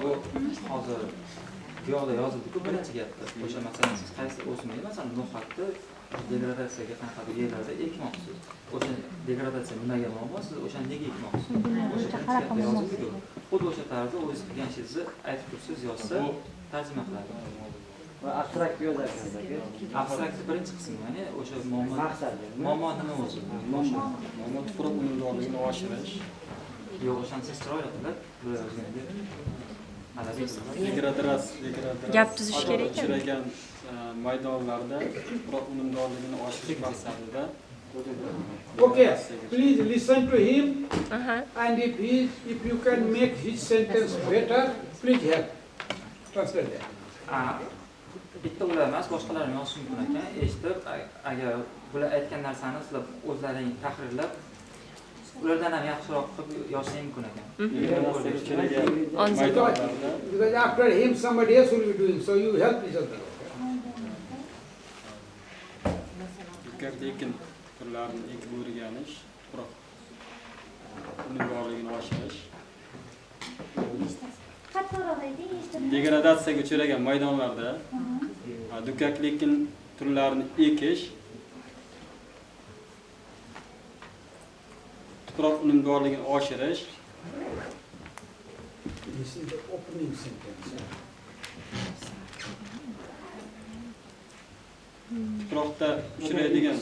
bu hozir bu yoqda yozildi-ku birinchi gapda. O'sha masalan siz qaysi o'smani masalan no'xatni degradatsiyaga qanaqa yerlarda ekmoqsiz. O'sha degradatsiya nimaga muammo? Siz o'shani nega ekmoqsiz? O'sha gapda yozildi-ku. Xuddi o'sha tarzda o'zingiz qilgan ishingizni aytib tursiz, yozsa tarjima qiladi. Va abstrakt yozasiz aka. Abstrakt birinchi qismi, ya'ni o'sha muammo nima o'zi? Muammo tuproq unumdorligini oshirish. Yo'q, o'shani siz chiroyli qilib yozganda gap tuzish kerak ekan. Uchragan maydonlarda tuproq unumdorligini oshirish maqsadida. Okay, please listen to him, and if you can make his sentence better, please help. Translate that. Bitta ular emas, boshqalar ham yozish mumkin ekan. Eshitib, agar bular aytgan narsani sizlar o'zlaring tahrirlab, ulardan ham yaxshiroq qilib yozishing mumkin ekan. Because after him somebody else will be doing, so you help each other. Lekin turlarni ekib o'rganish, tuproq unumdorligini oshirish. Degradatsiyaga uchragan maydonlarda dukkaklekin turlarini ekish, tuproq unumdorligini oshirish. This is the opening sentence. Tuproqda uchraydigan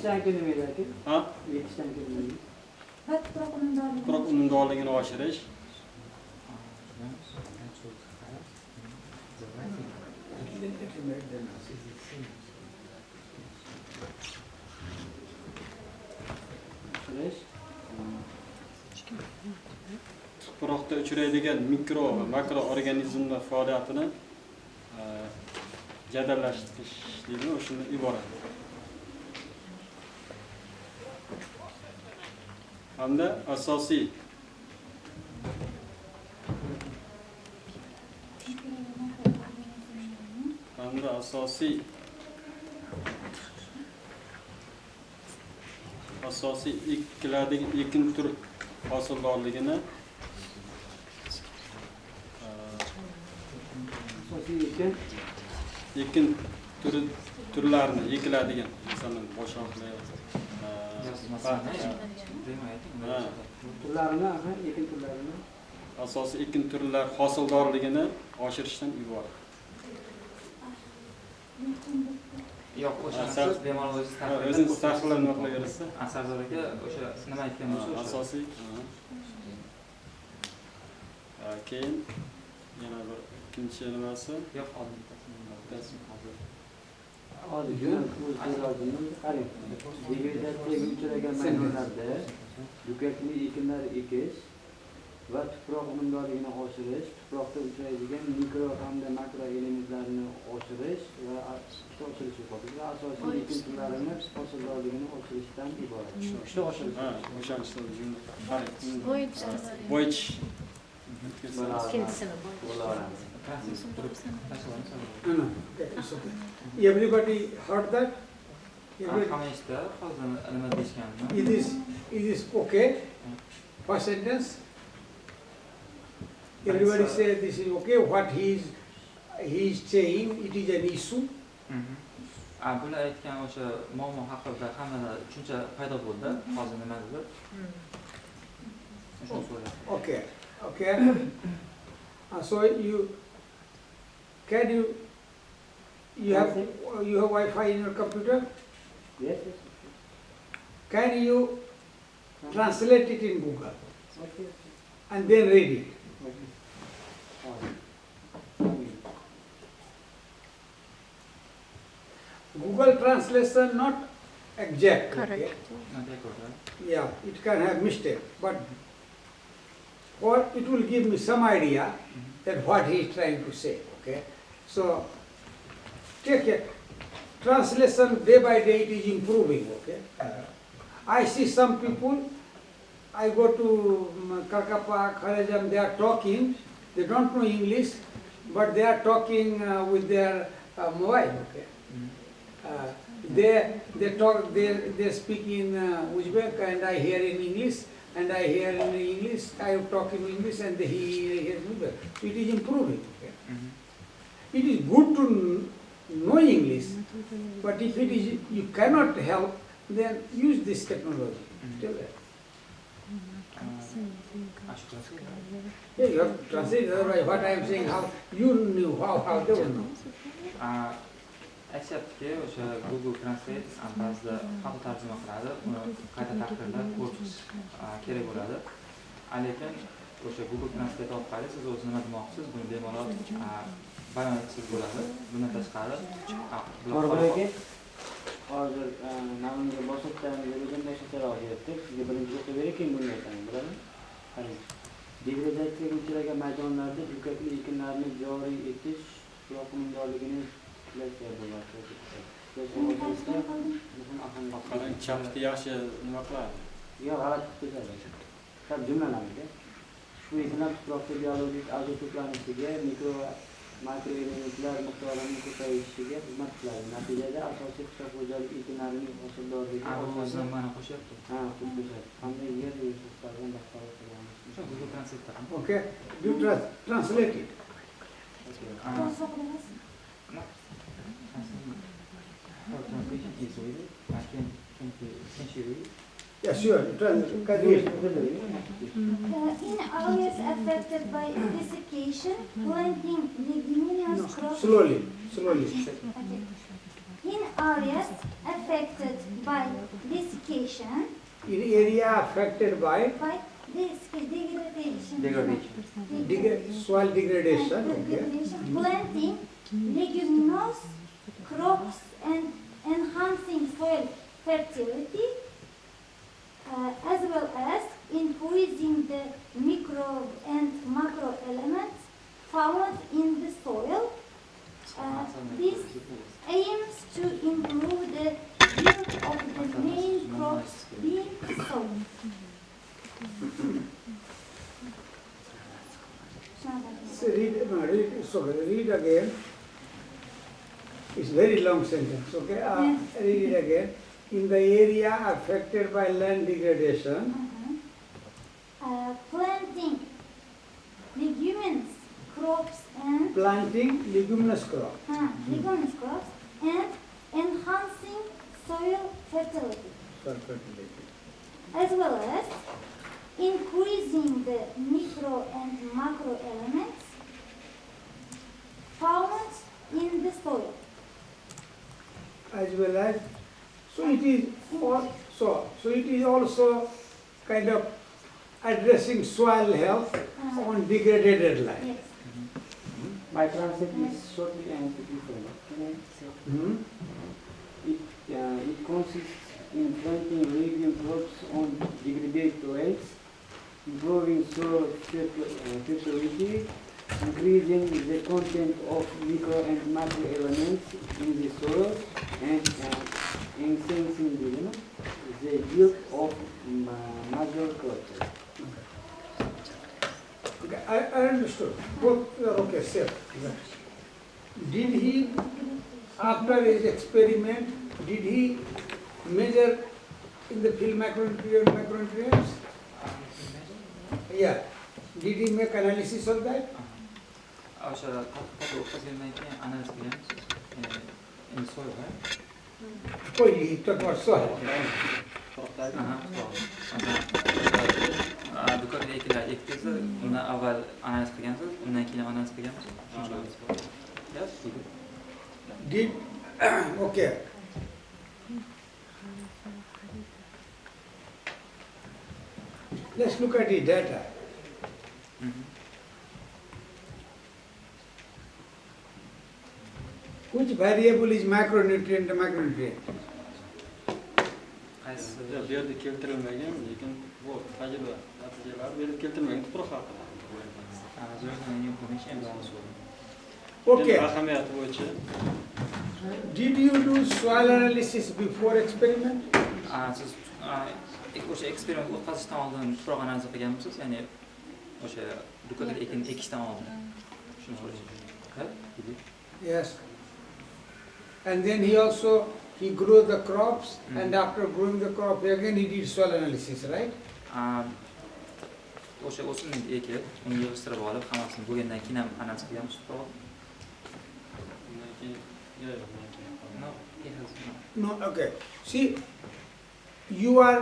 tuproq unumdorligini oshirish. Tuproqda uchraydigan mikro va makro organizmlar faoliyatini jadallashtirish deydi, o'shundan iborat. Hamda asosiy ekiladigan ekin tur hosildorligini ekin turlarini ekiladigan masalan boshroqlar asosiy ekin turlar hosildorligini oshirishdan iborat. Yo'q, o'sha siz bemalol o'zingiz tahrirlanib qilaverasiz. Asardor aka o'sha nima aytgan bo'lsa asosiy. Keyin yana bir ikkinchi nimasi? Yo'q, degradatsiyaga uchragan maydonlarda dukkakli ekinlar ekish va tuproq unumdorligini oshirish, tuproqda uchraydigan mikro hamda makro elementlarni oshirish va oshirish va asosiy ekin turlarini hosildorligini oshirishdan iborat. Ishni oshirish. Bo'yish. Everybody heard that? It is okay. First sentence. Everybody say this is okay. What he is saying, it is an issue. Bular aytgan o'sha muammo haqida hamma tushuncha paydo bo'ldi. Hozir nimadir? Okay. So you have Wi-Fi in your computer? Yes. Can you translate it in Google and then read it? Google translation not exact. Correct. Okay? Yeah, it can have mistake, but or it will give me some idea that what he is trying to say. Okay, so take it. Translation day by day it is improving. Okay, I see some people. I go to Karkapa, Kharajam. They are talking. They don't know English, but they are talking with their mobile. Okay, they talk. They speak in Uzbek, and I hear in English. and I hear in English, I am talking English and he hears me well. So it is improving. Okay? It is good to know English, but if it is you cannot help, then use this technology. Tell that. I should translate. Yeah, you have to translate, otherwise what I am saying, how you knew, how they will know. Aytyaptiki, o'sha Google Translate ba'zida xato tarjima qiladi, uni qayta tahrirlab ko'rish kerak bo'ladi. Lekin o'sha Google Translate orqali siz o'zingiz nima demoqchisiz, buni bemalol bayon etsangiz bo'ladi. Bundan tashqari, Qorboyga hozir namunga bosibdan yurgan narsalar olyapti. Sizga birinchi o'qib beray, keyin buni aytaman, biladimi? Qarang. Degradatsiyaga uchragan maydonlarda dukkakli ekinlarni joriy etish tuproq unumdorligini Qarang, chapni yaxshi nima qiladi? Yo'q, g'alati qilib qo'yadi. Sal jumlalarga shu ekinlar tuproqda biologik azot to'planishiga, mikro va makro elementlar miqdorining ko'payishiga xizmat qiladi. Natijada asosiy qishloq xo'jalik ekinlarining hosildorligi o'zidan mana qo'shyapti. Ha, qo'shadi. Qanday yer resurslaridan bahra olamiz? O'sha Google Translate. Okay, you translate it. Translation is read. Can she read? Yeah, sure. Translate. In areas affected by desiccation, planting leguminous crops. Slowly. Okay. In areas affected by desiccation, In area affected by degradation. soil degradation, okay. Planting leguminous crops and enhancing soil fertility, as well as increasing the micro and macro elements found in the soil. This aims to improve the yield of the main crops being sown. So read again. It's very long sentence, okay? Read it again. In the area affected by land degradation, Planting leguminous crops and leguminous crop. leguminous crops and enhancing soil fertility, Soil fertility. as well as increasing the micro and macro elements found in the soil. As well as, so it is also kind of addressing soil health on degraded land. Yes. My translate is shortly and different. Can I say? It consists in planting legume crops on degraded soils, improving soil fertility, increasing the content of micro and macro elements in the soil, and enhancing the yield of major crops. Okay, I understood. Both are okay, safe. Did he, after his experiment, did he measure in the field macronutrients? Yeah. Did he make analysis of that? o'sha tadqiqot o'tkazgandan keyin analiz qilganmiz in soil, right? Oh, he talked about soil. Dukkakli ekinlar ekdingiz, undan avval analiz qilgansiz, undan keyin analiz qilganmiz. Yes, Did, okay. Let's look at the data. Which variable is macronutrient and macronutrient? Bu yerda keltirilmagan, lekin bu tajriba natijalari bu yerda keltirilmagan tuproq haqida. Okay. Ahamiyati bo'yicha. Did you do soil analysis before experiment? Siz o'sha eksperiment o'tkazishdan oldin tuproq analizi qilganmisiz? Ya'ni o'sha dukkakli ekin ekishdan oldin. Shuni so'rayman. Yes. And then he grew the crops, and after growing the crop again he did soil analysis, right? o'sha o'simlikni ekib, uni yig'ishtirib olib, hammasini bo'lgandan keyin ham analiz qilganmiz tuproq. Undan keyin yo'q, undan keyin. No, it has no. No, okay. See, you are,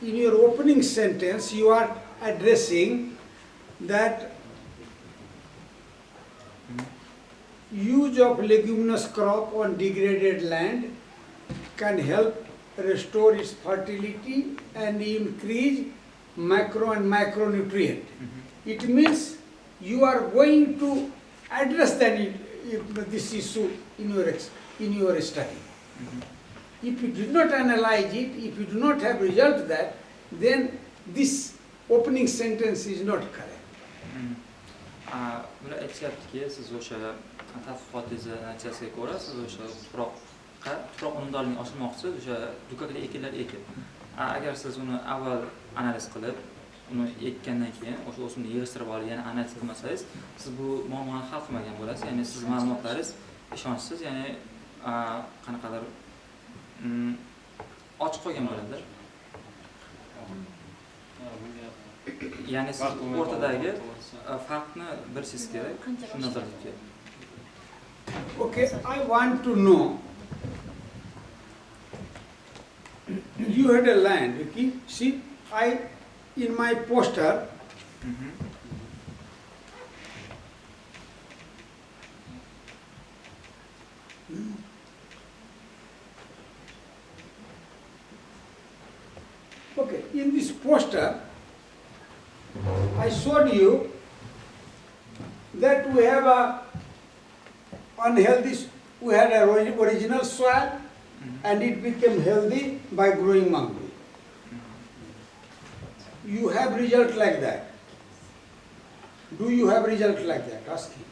in your opening sentence, you are addressing that use of leguminous crop on degraded land can help restore its fertility and increase macro and micronutrient. It means you are going to address this issue in your study. If you did not analyze it, if you do not have result that, then this opening sentence is not correct. Bular aytishyaptiki, siz o'sha tadqiqotingizni natijasiga ko'ra, siz o'sha tuproq unumdorligini oshirmoqchisiz, o'sha dukkakli ekinlar ekib. Agar siz uni avval analiz qilib, uni ekkandan keyin o'sha o'simni yig'ishtirib olib, yana analiz qilmasangiz, siz bu muammoni hal qilmagan bo'lasiz. Ya'ni siz ma'lumotlaringiz ishonchsiz, ya'ni qanaqadir ochiq qo'ygan bo'ladi. Ya'ni siz o'rtadagi farqni bilishingiz kerak. Shuni nazarda tutyapti. Okay, I want to know, you had a land, okay? See, in my poster, okay, in this poster, I showed you that we have a unhealthy, we had a original soil and it became healthy by growing mungbean. You have result like that. Do you have result like that? Ask him.